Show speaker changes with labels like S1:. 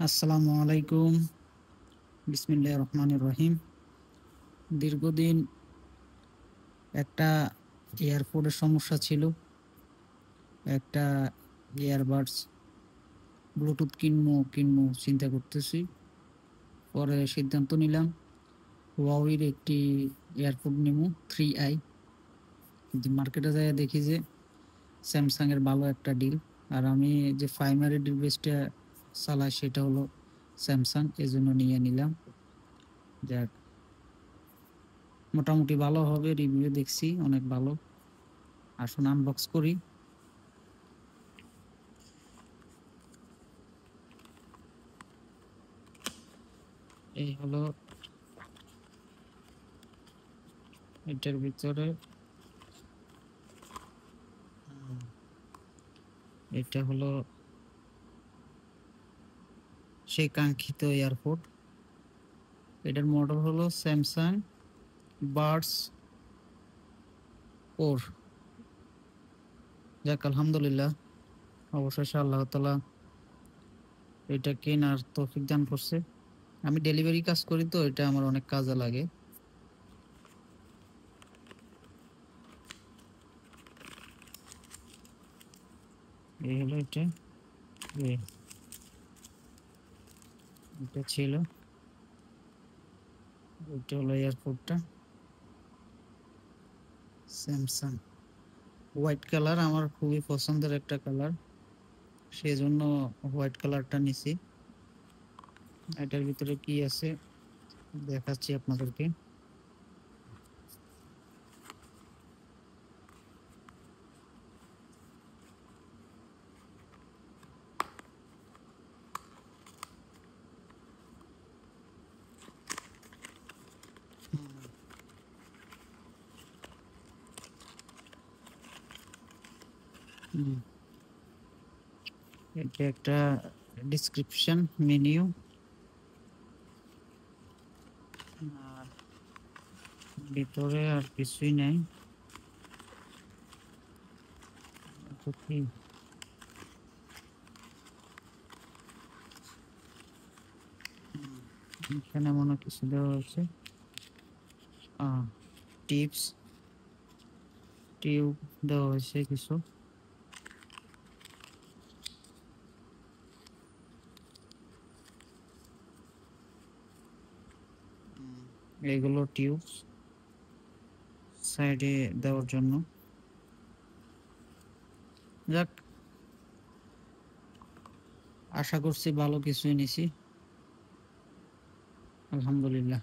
S1: আসসালামু আলাইকুম। বিসমিল্লাহির রহমানির রহিম। দীর্ঘদিন একটা এয়ারপোর্টের সমস্যা ছিল। একটা ইয়ারবাডস ব্লুটুথ কিনবো চিন্তা করতেছি। পরে সিদ্ধান্ত নিলাম হুয়াওয়ের একটি এয়ারপোর্ট নিবো 3i। কিন্তু মার্কেটে যাইয়া দেখি যে স্যামসাং এর ভালো একটা ডিল। আর আমি যে প্রাইমারি ডিভাইসটা চালাই সেটা হলো স্যামসাং, এজন্য নিয়ে নিলাম। যাক, মোটামুটি ভালো হবে, রিভিউ দেখছি অনেক ভালো। আসুন আনবক্স করি। এই হলো এটার ভিতরে, এটা হলো সেই কাঙ্ক্ষিত এয়ারপোর্ট। এটার মডেল হলো স্যামসাং বাডস 4। যাক, আলহামদুলিল্লাহ, অবশেষে আল্লাহ তাআলা এটা কেনার তৌফিক দান করছে। আমি ডেলিভারি কাজ করি, তো এটা আমার অনেক কাজে লাগে। এই হলো এটা, এই এটা ছিল, এটা হলো এয়ারপোর্টটা। স্যামসাং হোয়াইট কালার আমার খুবই পছন্দের একটা কালার, সেজন্য হোয়াইট কালারটা নিছি। এটার ভিতরে কি আছে দেখাচ্ছি আপনাদেরকে। হুম, এটা একটা ডিসক্রিপশন মেনিউ, আর ভিতরে আর কিছুই নাই। তো কি, এখানে মনে কিছু দেওয়া হয়েছে, টিপস টিউব দেওয়া হয়েছে কিছু। এগুলো টিউবস সাইডে দেওয়ার জন্য। যাক, আশা করছি ভালো কিছুই নিছি, আলহামদুলিল্লাহ।